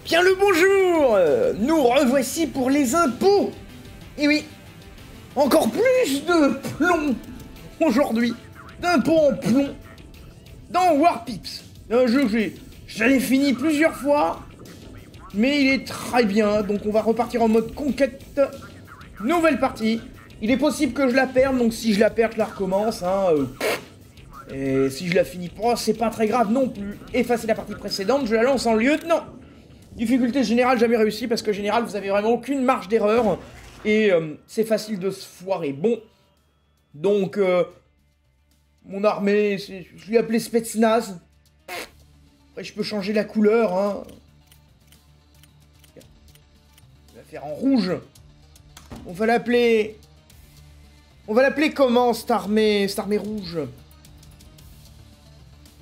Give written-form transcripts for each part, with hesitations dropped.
Bien le bonjour. Nous revoici pour les impôts. Et oui, encore plus de plomb aujourd'hui, d'impôts en plomb, dans Warpix. Un jeu que j'avais fini plusieurs fois, mais il est très bien, donc on va repartir en mode conquête. Nouvelle partie. Il est possible que je la perde, donc si je la perds, je la recommence, hein. Et si je la finis pas, c'est pas très grave non plus. Effacer la partie précédente, je la lance en lieutenant. Difficulté générale, jamais réussi, parce que général, vous avez vraiment aucune marge d'erreur. Et c'est facile de se foirer. Bon, donc, mon armée, je l'ai appelé Spetsnaz. Après, je peux changer la couleur, hein. Je vais la faire en rouge. On va l'appeler comment, cette armée rouge?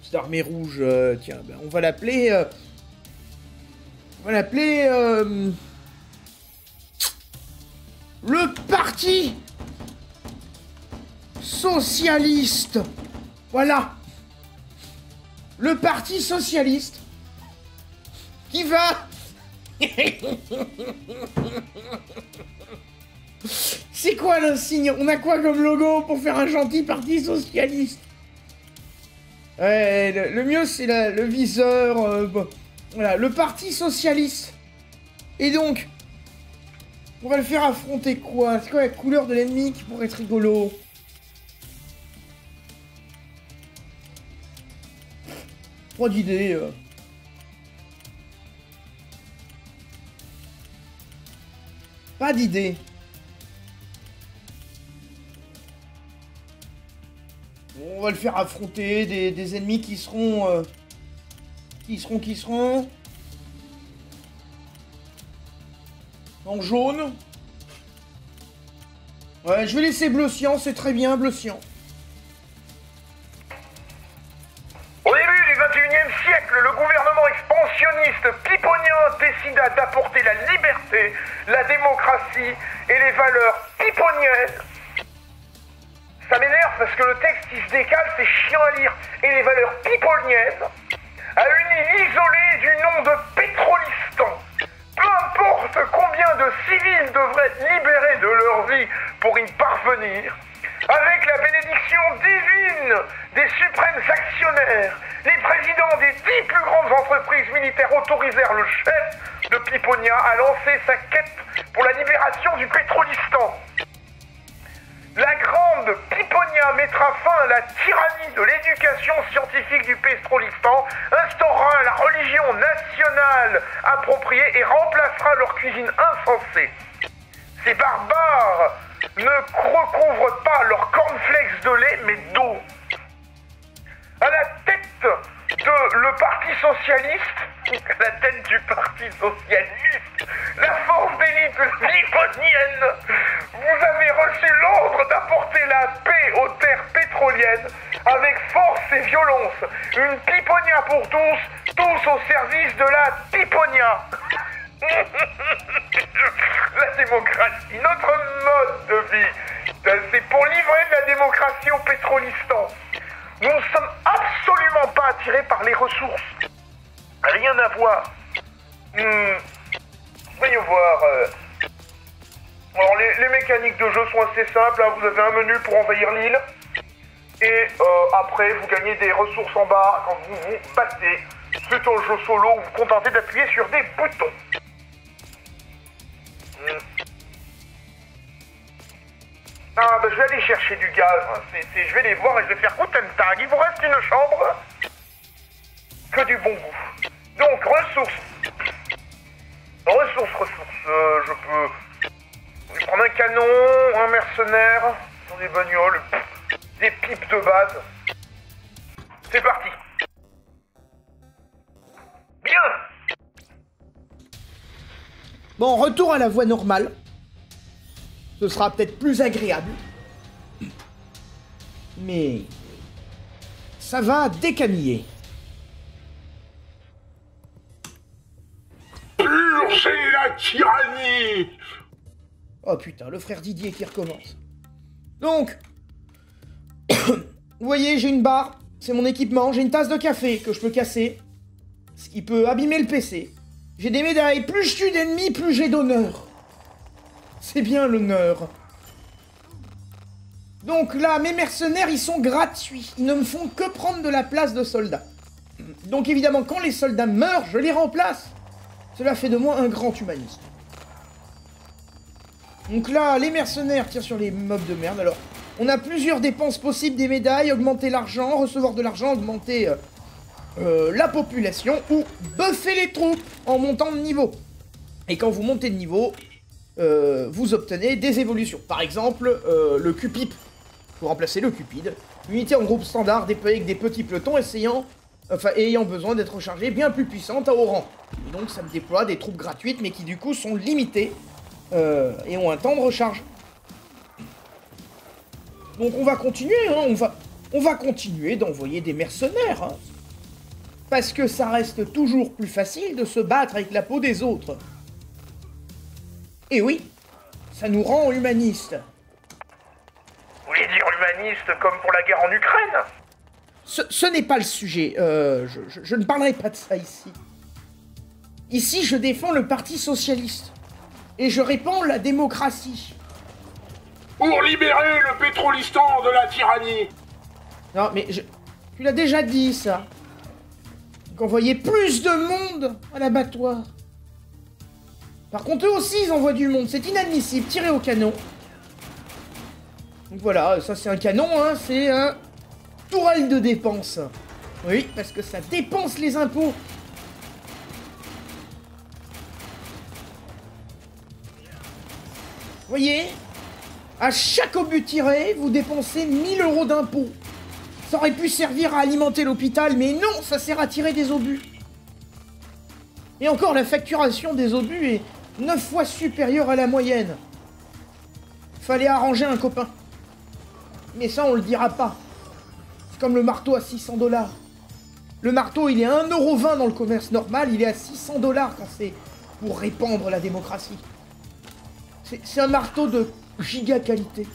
Cette armée rouge, tiens, ben, on va l'appeler... le Parti Socialiste. Voilà. Le Parti Socialiste qui va... C'est quoi l'insigne? On a quoi comme logo pour faire un gentil Parti Socialiste? Ouais, le mieux c'est le viseur... bon. Voilà, le Parti Socialiste. Et donc, on va le faire affronter quoi? C'est quoi la couleur de l'ennemi qui pourrait être rigolo? Pas d'idée. Pas d'idée. On va le faire affronter des ennemis qui seront... Qui seront en jaune. Ouais, je vais laisser bleu cyan, c'est très bien, bleu cyan. Au début du 21e siècle, le gouvernement expansionniste piponien décida d'apporter la liberté, la démocratie et les valeurs piponiennes. Ça m'énerve parce que le texte il se décale, c'est chiant à lire. Et les valeurs piponiennes à une île isolée du nom de Pétrolistan. Peu importe combien de civils devraient être libérés de leur vie pour y parvenir, avec la bénédiction divine des suprêmes actionnaires, les présidents des 10 plus grandes entreprises militaires autorisèrent le chef de Piponia à lancer sa quête pour la libération du Pétrolistan. La grande Piponia mettra fin à la tyrannie de l'éducation scientifique du Pétrolistan, instaurera la religion nationale appropriée et remplacera leur cuisine insensée. Ces barbares ne recouvrent pas leurs cornflakes de lait, mais d'eau. À la tête le Parti Socialiste, à la tête du Parti Socialiste, la force d'élite liponienne, vous avez reçu l'ordre d'apporter la paix aux terres pétroliennes avec force et violence. Une Piponia pour tous au service de la Piponia. La démocratie, notre mode de vie, c'est pour livrer de la démocratie au Pétrolistan. Nous ne sommes absolument pas attirés par les ressources. Rien à voir. Voyons voir. Alors les mécaniques de jeu sont assez simples, hein. Vous avez un menu pour envahir l'île. Et après, vous gagnez des ressources en bas quand vous vous battez. C'est un jeu solo où vous vous contentez d'appuyer sur des boutons. Ah bah je vais aller chercher du gaz, hein. Je vais les voir et je vais faire Guten Tag. Il vous reste une chambre? Que du bon goût. Donc, ressources. Je peux prendre un canon, un mercenaire, dans des bagnoles, des pipes de base. C'est parti. Bien. Bon, retour à la voie normale. Ce sera peut-être plus agréable. Mais... ça va décamiller. Purger la tyrannie. Oh putain, le frère Didier qui recommence. Donc... vous voyez, j'ai une barre. C'est mon équipement. J'ai une tasse de café que je peux casser. Ce qui peut abîmer le PC. J'ai des médailles. Plus je tue d'ennemis, plus j'ai d'honneur. C'est bien l'honneur. Donc là, mes mercenaires, ils sont gratuits. Ils ne me font que prendre de la place de soldats. Donc évidemment, quand les soldats meurent, je les remplace. Cela fait de moi un grand humaniste. Donc là, les mercenaires tirent sur les mobs de merde. Alors, on a plusieurs dépenses possibles des médailles. Augmenter l'argent, recevoir de l'argent, augmenter la population ou buffer les troupes en montant de niveau. Et quand vous montez de niveau, vous obtenez des évolutions. Par exemple, le Q-Pip. Pour remplacer le Cupide. Unité en groupe standard déployée avec des petits pelotons ayant besoin d'être rechargés bien plus puissantes à haut rang. Et donc ça me déploie des troupes gratuites mais qui du coup sont limitées et ont un temps de recharge. Donc on va continuer, hein, on va continuer d'envoyer des mercenaires. Hein, parce que ça reste toujours plus facile de se battre avec la peau des autres. Et oui, ça nous rend humanistes. Vous voulez dire humaniste comme pour la guerre en Ukraine? Ce n'est pas le sujet. Je ne parlerai pas de ça ici. Ici, je défends le Parti Socialiste. Et je répands la démocratie. Pour libérer le pétrolistan de la tyrannie. Non, mais tu l'as déjà dit, ça. Qu'envoyer plus de monde à l'abattoir. Par contre, eux aussi, ils envoient du monde. C'est inadmissible. Tirer au canon. Donc voilà, ça c'est un canon, hein, c'est un tourelle de dépenses. Oui, parce que ça dépense les impôts. Voyez, à chaque obus tiré, vous dépensez 1000 € d'impôts. Ça aurait pu servir à alimenter l'hôpital, mais non, ça sert à tirer des obus. Et encore, la facturation des obus est 9 fois supérieure à la moyenne. Fallait arranger un copain. Mais ça, on le dira pas. C'est comme le marteau à 600 $. Le marteau, il est à 1,20 € dans le commerce normal, il est à 600 $ quand c'est pour répandre la démocratie. C'est un marteau de giga qualité.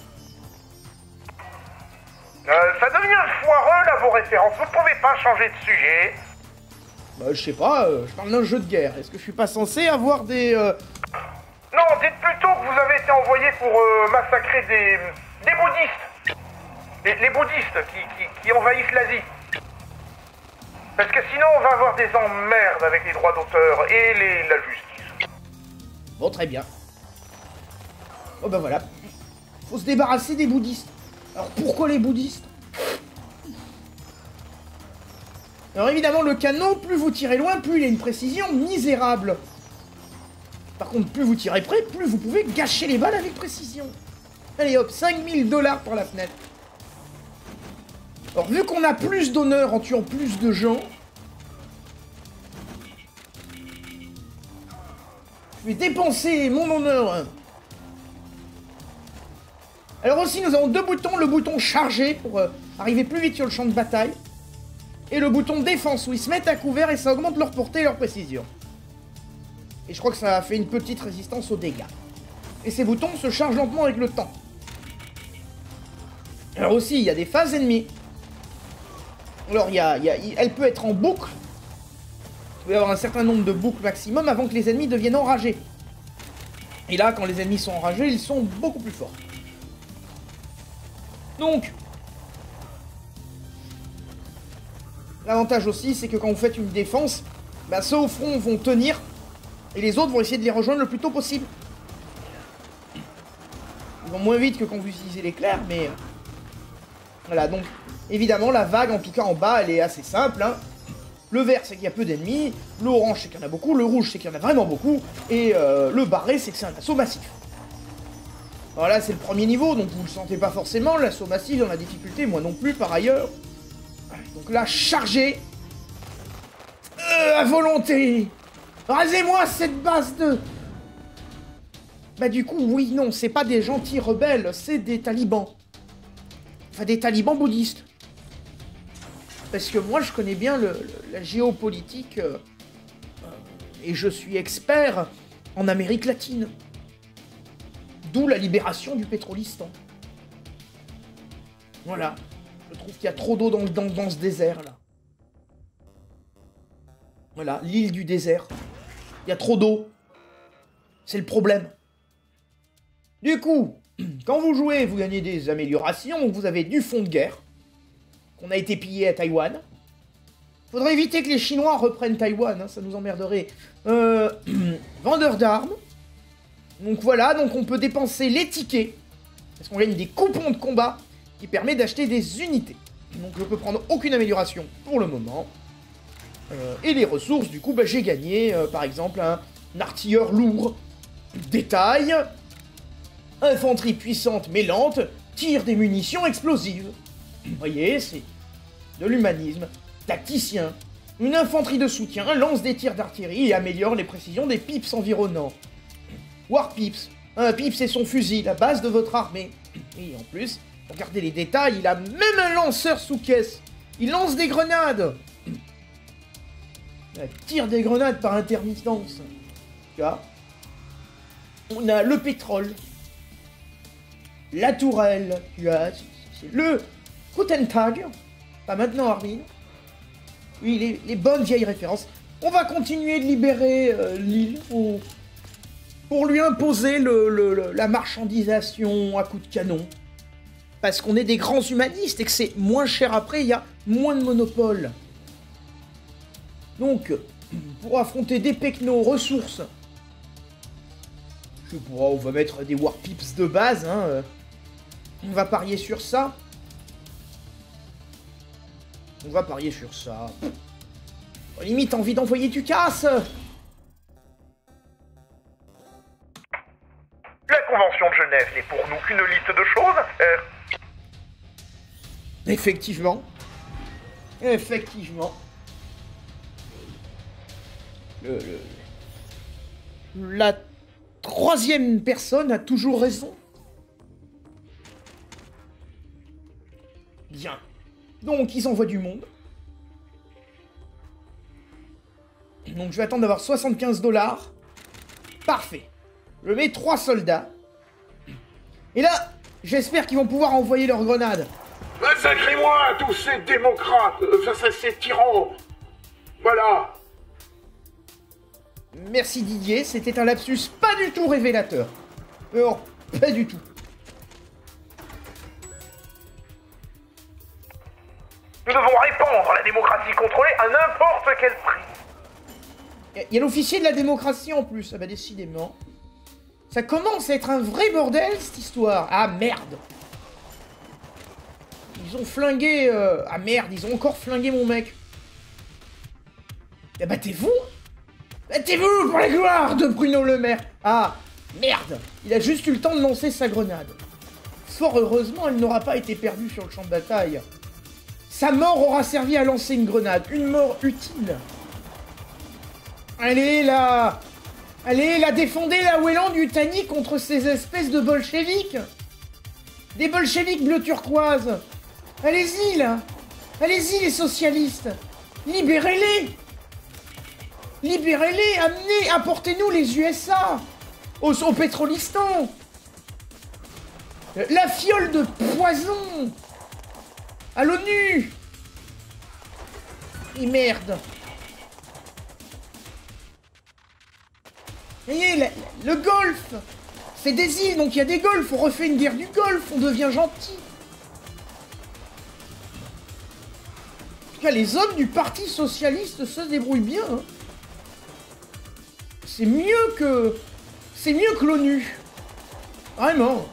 Ça devient foireux, là, vos références. Vous pouvez pas changer de sujet. Bah, je sais pas, je parle d'un jeu de guerre. Est-ce que je suis pas censé avoir des... Non, dites plutôt que vous avez été envoyé pour massacrer des bouddhistes. Les bouddhistes qui envahissent l'Asie. Parce que sinon, on va avoir des emmerdes avec les droits d'auteur et la justice. Bon, très bien. Oh bah voilà. Faut se débarrasser des bouddhistes. Alors pourquoi les bouddhistes? Alors évidemment, le canon, plus vous tirez loin, plus il a une précision misérable. Par contre, plus vous tirez près, plus vous pouvez gâcher les balles avec précision. Allez hop, 5000 $ pour la fenêtre. Alors, vu qu'on a plus d'honneur en tuant plus de gens, je vais dépenser mon honneur. Alors aussi, nous avons deux boutons. Le bouton chargé pour arriver plus vite sur le champ de bataille. Et le bouton défense où ils se mettent à couvert et ça augmente leur portée et leur précision. Et je crois que ça a fait une petite résistance aux dégâts. Et ces boutons se chargent lentement avec le temps. Alors aussi, il y a des phases ennemies. Alors, elle peut être en boucle. Il peut y avoir un certain nombre de boucles maximum avant que les ennemis deviennent enragés. Et là, quand les ennemis sont enragés, ils sont beaucoup plus forts. Donc, l'avantage aussi, c'est que quand vous faites une défense, bah, ceux au front vont tenir, et les autres vont essayer de les rejoindre le plus tôt possible. Ils vont moins vite que quand vous utilisez l'éclair, mais... Voilà, donc, évidemment, la vague, en tout cas en bas, elle est assez simple, hein. Le vert, c'est qu'il y a peu d'ennemis, l'orange, c'est qu'il y en a beaucoup, le rouge, c'est qu'il y en a vraiment beaucoup, et le barré, c'est que c'est un assaut massif. Voilà, c'est le premier niveau, donc vous le sentez pas forcément, l'assaut massif dans la difficulté, moi non plus, par ailleurs. Donc là, chargez. À volonté. Rasez-moi cette base de... Bah du coup, oui, non, c'est pas des gentils rebelles, c'est des talibans. Enfin, des talibans bouddhistes. Parce que moi, je connais bien la géopolitique, et je suis expert en Amérique latine. D'où la libération du Pétrolistan. Voilà. Je trouve qu'il y a trop d'eau dans ce désert, là. Voilà, l'île du désert. Il y a trop d'eau. C'est le problème. Du coup, quand vous jouez, vous gagnez des améliorations, donc vous avez du fonds de guerre, qu'on a été pillé à Taïwan. Faudrait éviter que les Chinois reprennent Taïwan, hein, ça nous emmerderait. Vendeur d'armes. Donc voilà, donc on peut dépenser les tickets, parce qu'on gagne des coupons de combat, qui permet d'acheter des unités. Donc je peux prendre aucune amélioration pour le moment. Et les ressources, du coup, bah, j'ai gagné, par exemple, un artilleur lourd, détail, infanterie puissante mais lente, tire des munitions explosives. Vous voyez, c'est de l'humanisme. Tacticien, une infanterie de soutien, lance des tirs d'artillerie et améliore les précisions des pips environnants. War Pips, un pips c'est son fusil, la base de votre armée. Et en plus, regardez les détails, il a même un lanceur sous caisse. Il lance des grenades. Il tire des grenades par intermittence. Tu vois ? On a le pétrole. La tourelle. Tu vois, c'est le Guten Tag. Pas maintenant, Armin. Oui, les bonnes vieilles références. On va continuer de libérer l'île pour lui imposer la marchandisation à coups de canon. Parce qu'on est des grands humanistes et que c'est moins cher après, il y a moins de monopole. Donc, pour affronter des pecnos ressources, je sais pas, on va mettre des War Pips de base, hein. On va parier sur ça. On va parier sur ça. Limite, envie d'envoyer du casse. La Convention de Genève n'est pour nous qu'une liste de choses. Effectivement. Effectivement. La troisième personne a toujours raison. Bien. Donc, ils envoient du monde. Donc, je vais attendre d'avoir 75 $. Parfait. Je mets 3 soldats. Et là, j'espère qu'ils vont pouvoir envoyer leurs grenades. Massacrez-moi tous ces démocrates, ces tyrans. Voilà. Merci Didier, c'était un lapsus pas du tout révélateur. Non, pas du tout. Nous devons répandre la démocratie contrôlée à n'importe quel prix. Il y a l'officier de la démocratie en plus, ah bah décidément. Ça commence à être un vrai bordel cette histoire. Ah merde. Ils ont flingué... Ah merde, ils ont encore flingué mon mec. Eh battez-vous. Battez-vous pour la gloire de Bruno Le Maire. Ah, merde. Il a juste eu le temps de lancer sa grenade. Fort heureusement, elle n'aura pas été perdue sur le champ de bataille. Sa mort aura servi à lancer une grenade. Une mort utile. Allez, là. Allez, là, défendez la Wéland du Tani contre ces espèces de bolcheviks. Des bolcheviks bleu turquoise. Allez-y, là. Allez-y, les socialistes. Libérez-les. Libérez-les, amenez, apportez-nous les USA. Au Pétrolistan. La fiole de poison. À l'ONU. Et merde. Vous voyez, le Golfe, c'est des îles, donc il y a des golfs. On refait une guerre du Golfe, on devient gentil. En tout cas, les hommes du Parti Socialiste se débrouillent bien. Hein. C'est mieux que l'ONU. Vraiment.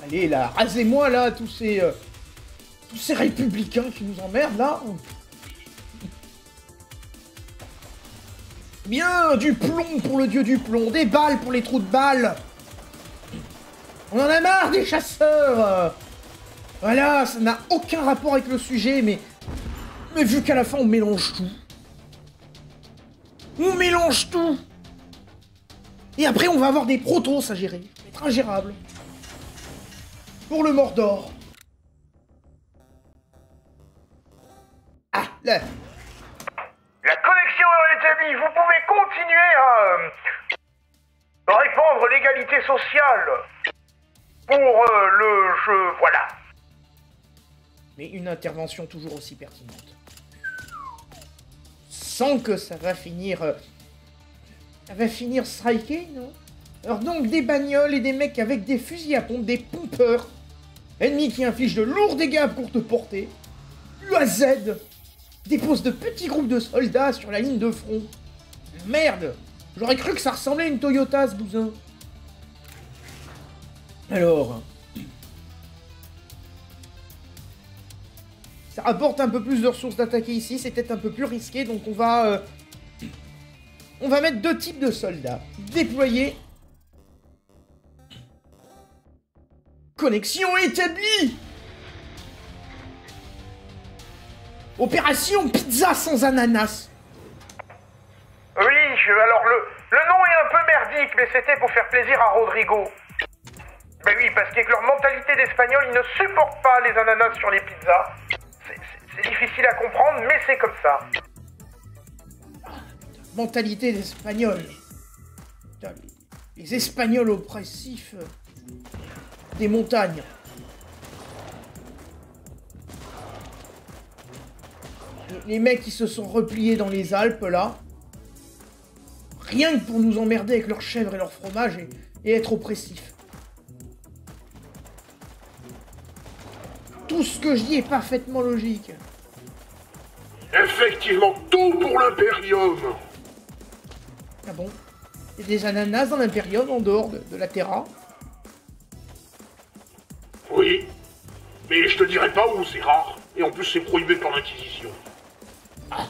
Allez, là, rasez-moi, là, tous ces républicains qui nous emmerdent, là. Bien, du plomb pour le dieu du plomb, des balles pour les trous de balles. On en a marre des chasseurs. Voilà, ça n'a aucun rapport avec le sujet, mais vu qu'à la fin on mélange tout. On mélange tout. Et après on va avoir des protos à gérer. Ça va être ingérable. Pour le Mordor. Ah, là. La connexion est rétablie. Vous pouvez continuer à répandre l'égalité sociale pour le jeu. Voilà. Mais une intervention toujours aussi pertinente. sens que ça va finir... ça va finir striké, non? Alors donc, des bagnoles et des mecs avec des fusils à pompe, des pompeurs. Ennemis qui infligent de lourds dégâts à courte portée. UAZ dépose de petits groupes de soldats sur la ligne de front. Merde! J'aurais cru que ça ressemblait à une Toyota, ce bousin. Alors... ça apporte un peu plus de ressources d'attaquer ici, c'est peut-être un peu plus risqué, donc on va mettre 2 types de soldats. Déployer. Connexion établie. Opération pizza sans ananas. Oui, alors le nom est un peu merdique, mais c'était pour faire plaisir à Rodrigo. Ben oui, parce qu'avec leur mentalité d'Espagnol, ils ne supportent pas les ananas sur les pizzas. C'est difficile à comprendre, mais c'est comme ça. Mentalité d'Espagnol. Les Espagnols oppressifs des montagnes. Les mecs qui se sont repliés dans les Alpes, là. Rien que pour nous emmerder avec leurs chèvres et leur fromage et être oppressifs. Tout ce que je dis est parfaitement logique. Effectivement, tout pour l'Imperium. Ah bon? Il y a des ananas dans l'Imperium en dehors de la Terra? Oui, mais je te dirai pas où, c'est rare. Et en plus, c'est prohibé par l'Inquisition. Ah.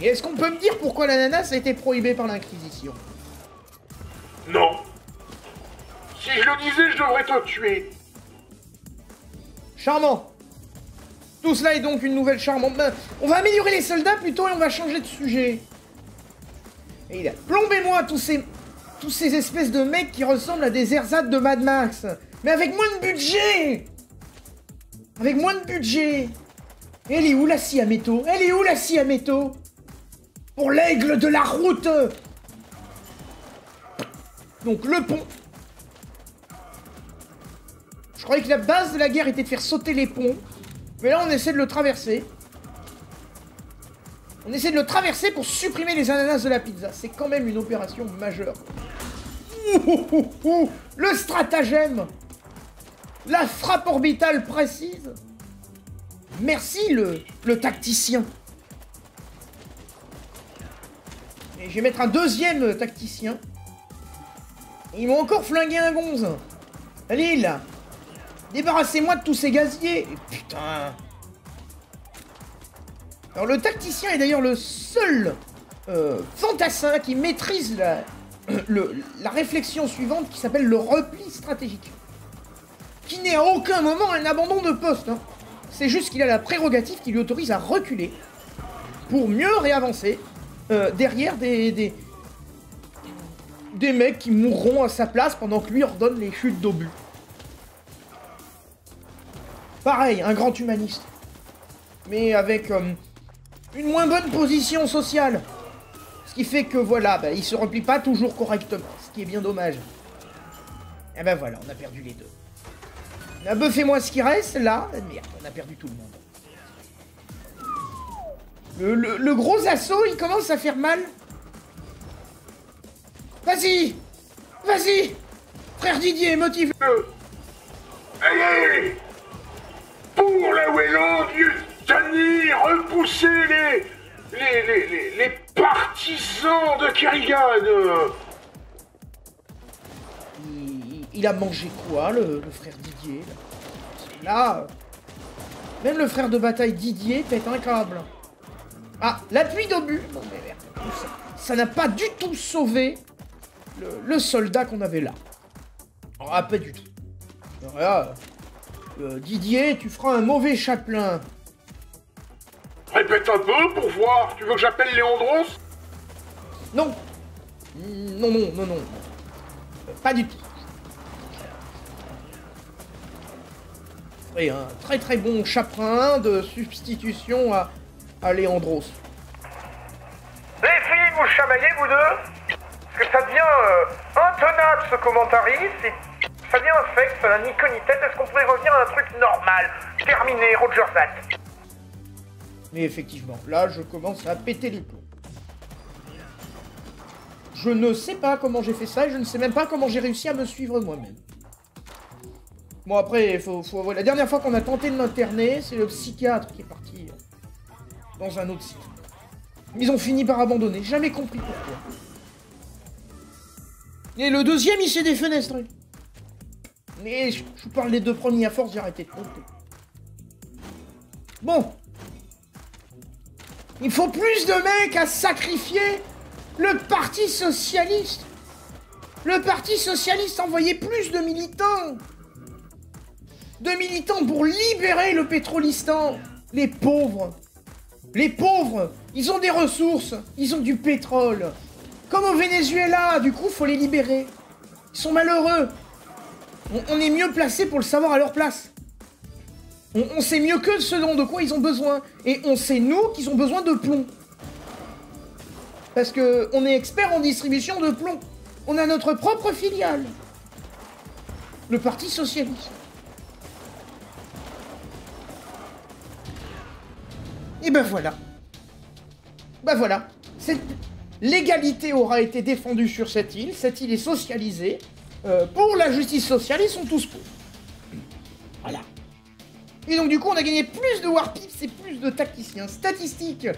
Et est-ce qu'on peut me dire pourquoi l'ananas a été prohibé par l'Inquisition? Non. Si je le disais, je devrais te tuer. Charmant. Tout cela est donc une nouvelle charmante. Ben, on va améliorer les soldats plutôt et on va changer de sujet. Et il a plombez-moi tous ces espèces de mecs qui ressemblent à des ersatz de Mad Max. Mais avec moins de budget. Avec moins de budget. Elle est où la scie à métaux? Elle est où la scie à métaux? Pour l'aigle de la route. Donc le pont. Je croyais que la base de la guerre était de faire sauter les ponts. Mais là, on essaie de le traverser. On essaie de le traverser pour supprimer les ananas de la pizza. C'est quand même une opération majeure. Le stratagème. La frappe orbitale précise. Merci, le tacticien. Et je vais mettre un deuxième tacticien. Ils m'ont encore flingué un gonze. Allez, là. Débarrassez-moi de tous ces gaziers. Putain. Alors, le tacticien est d'ailleurs le seul fantassin qui maîtrise la réflexion suivante qui s'appelle le repli stratégique. Qui n'est à aucun moment un abandon de poste. Hein. C'est juste qu'il a la prérogative qui lui autorise à reculer pour mieux réavancer derrière des mecs qui mourront à sa place pendant que lui ordonne les chutes d'obus. Pareil, un grand humaniste. Mais avec une moins bonne position sociale. Ce qui fait que voilà, bah, il se replie pas toujours correctement. Ce qui est bien dommage. Et ben voilà, on a perdu les deux. Buffez-moi ce qui reste, là. Merde, on a perdu tout le monde. Le gros assaut, il commence à faire mal. Vas-y. Vas-y. Frère Didier, motive. Allez. Pour la Welland, Yutani, repousser les partisans de Kerrigan. Il a mangé quoi, le frère Didier, là, même le frère de bataille Didier pète un câble. Ah, l'appui d'obus. Bon, mais merde. Ça n'a pas du tout sauvé le soldat qu'on avait là. Ah, pas du tout. Alors là, Didier, tu feras un mauvais chapelain. Répète un peu pour voir. Tu veux que j'appelle Léandros? Non. Non. Pas du tout. Et un très très bon chaperin de substitution à Léandros. Les filles, vous chamaillez, vous deux? Parce que ça devient intenable, ce commentariste, et ça devient infect, ça n'a ni queue ni tête. Est-ce qu'on pourrait revenir à un truc normal? Terminé, Rogersat. Mais effectivement, là, je commence à péter les plombs. Je ne sais pas comment j'ai fait ça et je ne sais même pas comment j'ai réussi à me suivre moi-même. Bon, après, la dernière fois qu'on a tenté de m'interner, c'est le psychiatre qui est parti dans un autre site. Ils ont fini par abandonner. Jamais compris pourquoi. Et le deuxième, il s'est défenestré. Mais je vous parle des deux premiers, à force, j'ai arrêté de compter. Bon. Il faut plus de mecs à sacrifier le Parti Socialiste. Le Parti Socialiste envoyait plus de militants. De militants pour libérer le Pétrolistan. Les pauvres. Les pauvres, ils ont des ressources. Ils ont du pétrole. Comme au Venezuela, du coup, faut les libérer. Ils sont malheureux. On est mieux placé pour le savoir à leur place. On sait mieux que ce dont de quoi ils ont besoin. Et on sait, nous, qu'ils ont besoin de plomb. Parce que on est expert en distribution de plomb. On a notre propre filiale. Le Parti Socialiste. Et ben voilà. Ben voilà. L'égalité aura été défendue sur cette île. Cette île est socialisée. Pour la justice sociale, ils sont tous pour. Voilà. Et donc du coup, on a gagné plus de warpips et plus de tacticiens. Statistiques.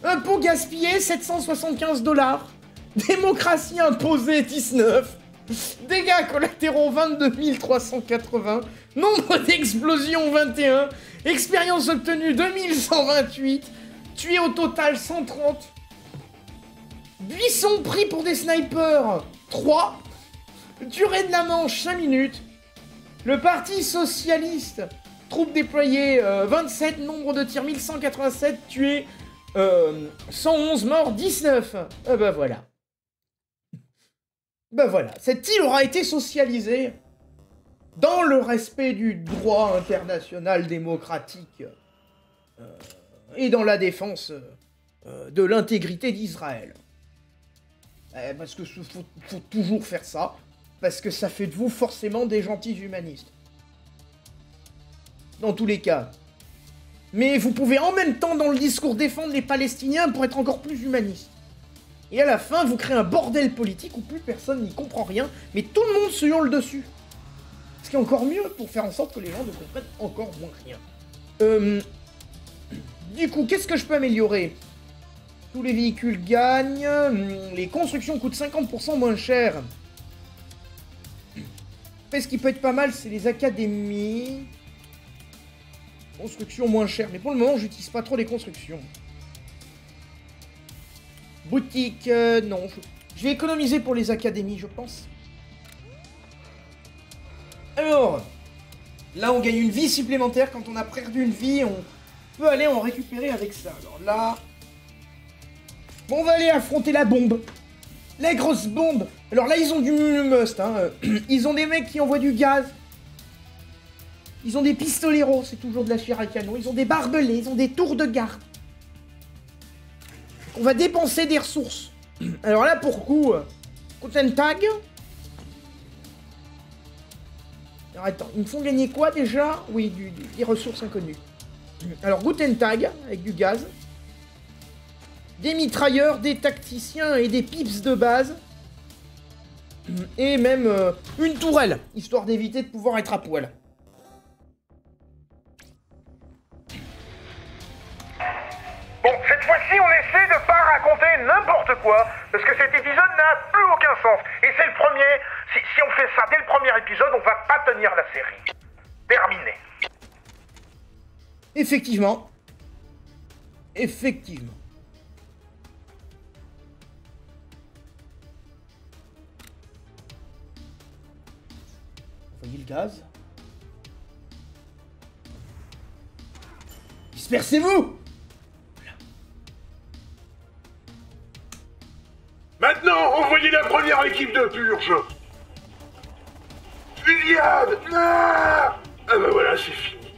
Impôt gaspillé, 775 $. Démocratie imposée, 19. Dégâts collatéraux, 22 380. Nombre d'explosions, 21. Expérience obtenue, 2128. Tués au total, 130. Buissons pris pour des snipers, 3. Durée de la manche, 5 minutes. Le Parti Socialiste, troupes déployées, 27. Nombre de tirs, 1187. Tués, 111 morts, 19. Ben voilà. Ben voilà. Cette île aura été socialisée dans le respect du droit international démocratique et dans la défense de l'intégrité d'Israël. Parce que faut toujours faire ça. Parce que ça fait de vous forcément des gentils humanistes. Dans tous les cas. Mais vous pouvez en même temps dans le discours défendre les Palestiniens pour être encore plus humaniste. Et à la fin, vous créez un bordel politique où plus personne n'y comprend rien, mais tout le monde se hurle dessus. Ce qui est encore mieux pour faire en sorte que les gens ne comprennent encore moins rien. Du coup, qu'est-ce que je peux améliorer? Tous les véhicules gagnent, les constructions coûtent 50% moins cher. Après, ce qui peut être pas mal, c'est les académies. Construction moins chère, mais pour le moment, j'utilise pas trop les constructions. Boutique, non. Je vais économiser pour les académies, je pense. Alors, là, on gagne une vie supplémentaire. Quand on a perdu une vie, on peut aller en récupérer avec ça. Alors là... Bon, on va aller affronter la bombe. La grosse bombe. Alors là, ils ont du must, hein. Ils ont des mecs qui envoient du gaz. Ils ont des pistoleros, c'est toujours de la chair à canon. Ils ont des barbelés, ils ont des tours de garde. On va dépenser des ressources. Alors là, pour coup, Guten Tag. Alors attends, ils me font gagner quoi déjà? Oui, des ressources inconnues. Alors Guten Tag, avec du gaz. Des mitrailleurs, des tacticiens et des pips de base. Et même une tourelle, histoire d'éviter de pouvoir être à poil. Bon, cette fois-ci, on essaie de pas raconter n'importe quoi, parce que cet épisode n'a plus aucun sens. Et c'est le premier. Si on fait ça dès le premier épisode, on va pas tenir la série. Terminé. Effectivement. Effectivement. Voyez le gaz. Dispersez-vous! Maintenant, envoyez la première équipe de purge. Fusillade! Ah ben voilà, c'est fini.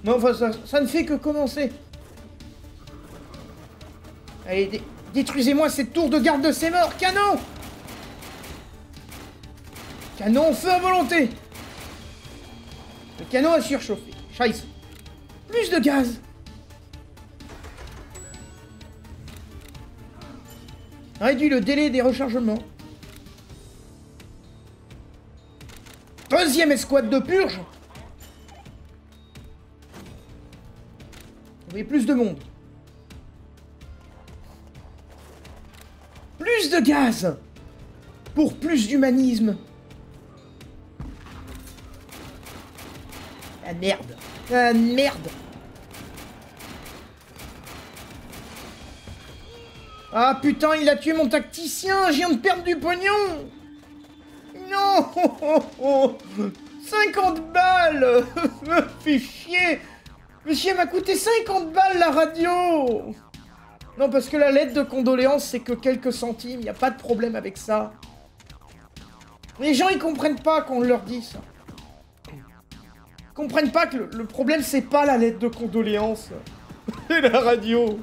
Non, enfin, ça ne fait que commencer. Allez, détruisez-moi cette tour de garde de ces morts, canon! Canon, feu à volonté! Le canon a surchauffé. Scheiße. Plus de gaz! Réduit le délai des rechargements. Deuxième escouade de purge. Vous voyez plus de monde. Plus de gaz. Pour plus d'humanisme. Ah merde. Ah merde. Ah putain, il a tué mon tacticien. Je viens de perdre du pognon. Non. 50 balles. Me fait chier. Monsieur m'a coûté 50 balles la radio. Non, parce que la lettre de condoléances, c'est que quelques centimes. Il n'y a pas de problème avec ça. Les gens, ils comprennent pas qu'on leur dit ça. Ils comprennent pas que le problème, c'est pas la lettre de condoléances. C'est la radio.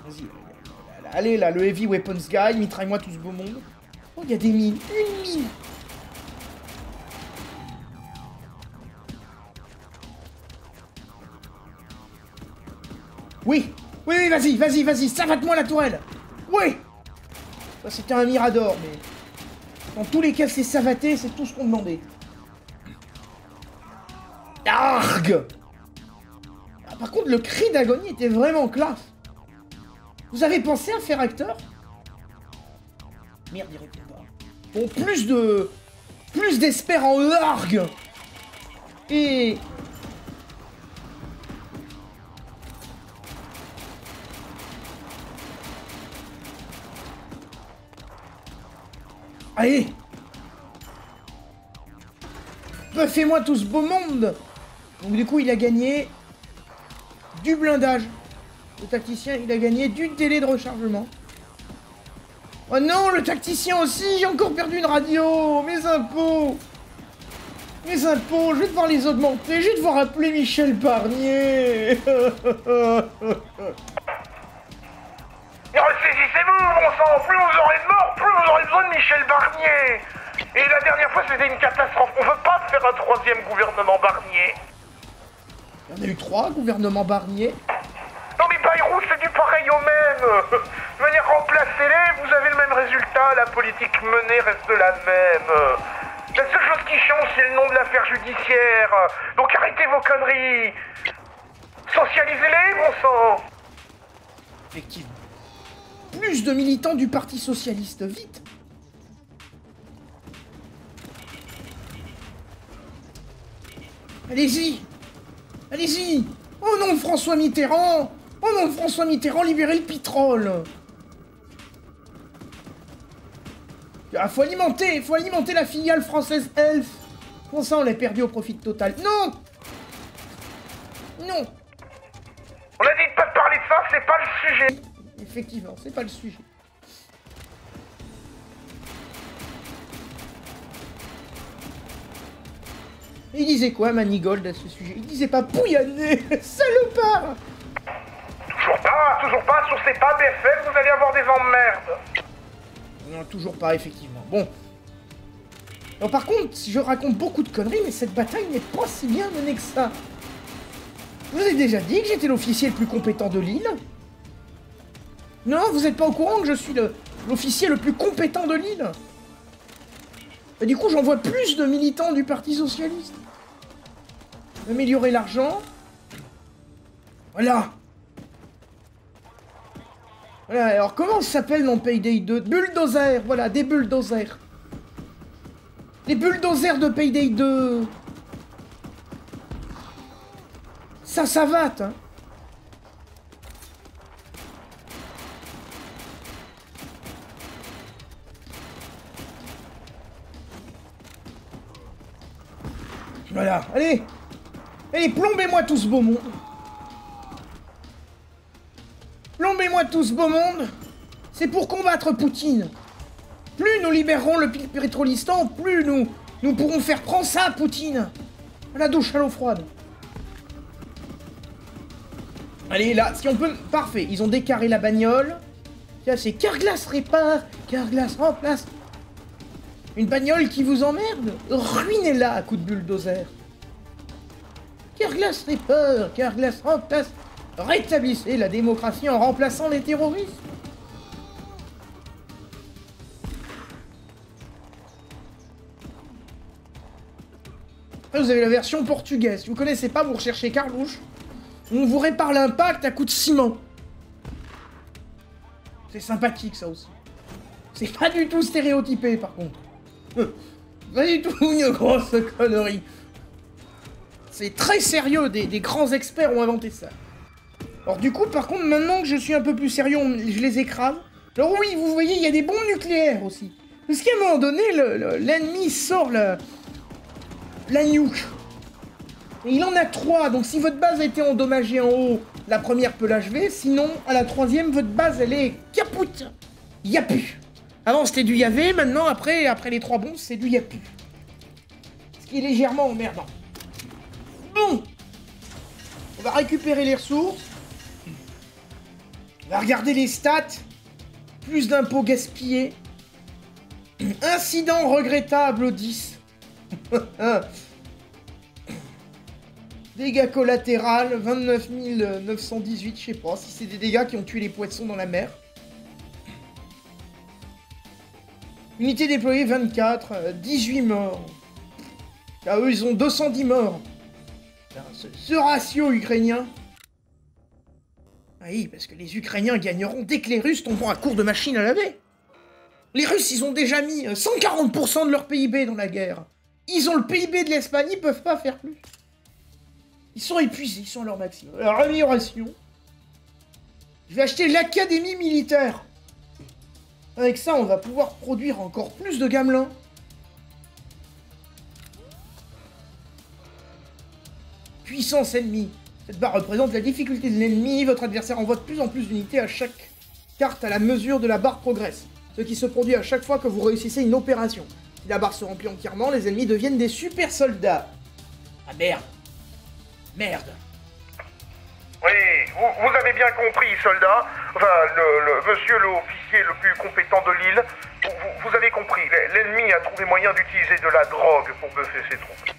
Vas-y. Allez, là, le Heavy Weapons Guy, mitraille-moi tout ce beau monde. Oh, il y a des mines. Une mine. Oui, oui, vas-y, savate-moi la tourelle. Oui. Ça, c'était un mirador, mais... Dans tous les cas, c'est savaté, c'est tout ce qu'on demandait. Argue. Ah, par contre, le cri d'agonie était vraiment classe. Vous avez pensé à faire acteur? Merde, il répond pas. Bon, plus d'espère en argue. Et... Allez! Fais-moi tout ce beau monde! Donc du coup, il a gagné du blindage. Le tacticien, il a gagné du délai de rechargement. Oh non, le tacticien aussi! J'ai encore perdu une radio! Mes impôts! Mes impôts! Je vais devoir les augmenter! Je vais devoir appeler Michel Barnier! Ressaisissez-vous, bon sang! Plus vous aurez de morts, plus vous aurez besoin de Michel Barnier! Et la dernière fois, c'était une catastrophe. On veut pas faire un troisième gouvernement Barnier. Il y en a eu 3 gouvernements Barnier. Non mais Bayrou, c'est du pareil au même. Venez remplacer-les, vous avez le même résultat. La politique menée reste la même. La seule chose qui change, c'est le nom de l'affaire judiciaire. Donc arrêtez vos conneries. Socialisez-les, bon sang. Effectivement. Plus de militants du Parti Socialiste, vite! Allez-y! Allez-y! Au nom de François Mitterrand! Au nom de François Mitterrand, libérez le pétrole! Ah, faut alimenter la filiale française Elf! Comment ça, on l'a perdu au profit total? Non! Non! On a dit de pas parler de ça, c'est pas le sujet! Effectivement, c'est pas le sujet. Il disait quoi, Manigold, à ce sujet? Il disait pas pouyanner, salopard! Toujours pas, sur ces pas BFM, vous allez avoir des emmerdes! Non, toujours pas, effectivement. Bon. Alors, par contre, je raconte beaucoup de conneries, mais cette bataille n'est pas si bien menée que ça. Je vous ai déjà dit que j'étais l'officier le plus compétent de l'île. Non, vous n'êtes pas au courant que je suis l'officier le plus compétent de l'île. Et du coup, j'envoie plus de militants du Parti Socialiste. Améliorer l'argent. Voilà. Voilà, alors comment ça s'appelle dans Payday 2? Bulldozer, voilà, des bulldozers. Les bulldozers de Payday 2. Ça savate, hein. Voilà, allez! Allez, plombez-moi tout ce beau monde! Plombez-moi tout ce beau monde! C'est pour combattre Poutine! Plus nous libérerons le Pétrolistan, plus nous pourrons faire prendre ça, Poutine! À la douche à l'eau froide! Allez, là, si on peut... Parfait, ils ont décarré la bagnole. Là, c'est Carglass répare, Carglass remplace. Une bagnole qui vous emmerde? Ruinez-la à coups de bulldozer. Carglass Reaper, Carglass remplace, rétablissez la démocratie en remplaçant les terroristes. Après, vous avez la version portugaise. Si vous connaissez pas, vous recherchez Carlouche. On vous répare l'impact à coups de ciment. C'est sympathique, ça aussi. C'est pas du tout stéréotypé, par contre. Pas du tout une grosse connerie. C'est très sérieux, des grands experts ont inventé ça. Alors du coup, par contre, maintenant que je suis un peu plus sérieux, je les écrase. Alors oui, vous voyez, il y a des bombes nucléaires aussi. Parce qu'à un moment donné, l'ennemi sort la nuque. Et il en a 3, donc si votre base a été endommagée en haut, la première peut l'achever, sinon, à la 3e, votre base, elle est capoute. Y'a plus. Avant, c'était du Yavé, maintenant, après les 3 bombes, c'est du Yapu. Ce qui est légèrement emmerdant. Bon. On va récupérer les ressources. On va regarder les stats. Plus d'impôts gaspillés. Incident regrettable au 10. Dégâts collatéraux, 29 918, je sais pas si c'est des dégâts qui ont tué les poissons dans la mer. Unité déployée 24, 18 morts. Ah, eux, ils ont 210 morts. Ce ratio ukrainien. Ah oui, parce que les Ukrainiens gagneront dès que les Russes tomberont à court de machines à laver. Les Russes, ils ont déjà mis 140% de leur PIB dans la guerre. Ils ont le PIB de l'Espagne, ils peuvent pas faire plus. Ils sont épuisés, ils sont à leur maximum. Alors, amélioration. Je vais acheter l'académie militaire. Avec ça, on va pouvoir produire encore plus de gamelins. Puissance ennemie. Cette barre représente la difficulté de l'ennemi. Votre adversaire envoie de plus en plus d'unités à chaque carte à la mesure de la barre progresse. Ce qui se produit à chaque fois que vous réussissez une opération. Si la barre se remplit entièrement, les ennemis deviennent des super soldats. Ah merde. Merde. Oui, vous avez bien compris, soldat. Enfin, monsieur l'officier le plus compétent de l'île. Vous avez compris, l'ennemi a trouvé moyen d'utiliser de la drogue pour buffer ses troupes.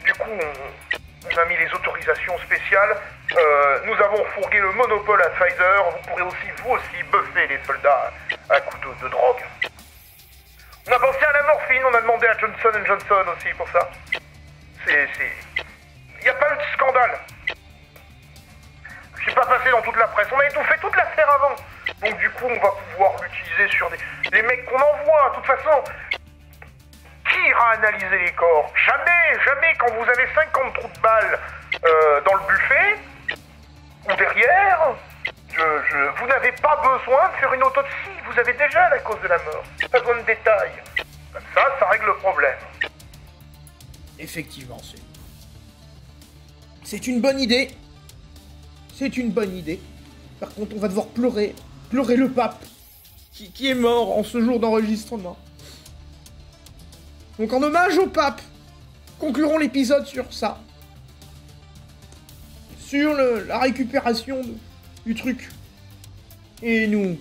Du coup, on a mis les autorisations spéciales. Nous avons fourgué le monopole à Pfizer. Vous pourrez aussi, vous aussi, buffer les soldats à coups de drogue. On a pensé à la morphine, on a demandé à Johnson & Johnson aussi pour ça. Il n'y a pas eu de scandale. C'est pas passé dans toute la presse. On a étouffé toute l'affaire avant. Donc du coup, on va pouvoir l'utiliser sur des mecs qu'on envoie. De toute façon, qui ira analyser les corps? Jamais quand vous avez 50 trous de balles dans le buffet ou derrière, vous n'avez pas besoin de faire une autopsie. Vous avez déjà la cause de la mort. Pas besoin de détails. Comme ça règle le problème. Effectivement, c'est une bonne idée. C'est une bonne idée. Par contre, on va devoir pleurer le pape qui est mort en ce jour d'enregistrement. Donc en hommage au pape, conclurons l'épisode sur ça. Sur la récupération du truc. Et nous...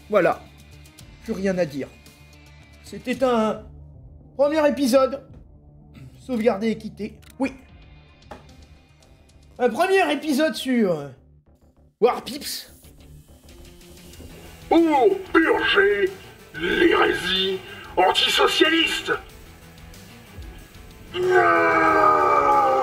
Voilà. Plus rien à dire. C'était un premier épisode. Sauvegarder et quitter. Oui. Un premier épisode sur Warpips. Pour purger l'hérésie antisocialiste.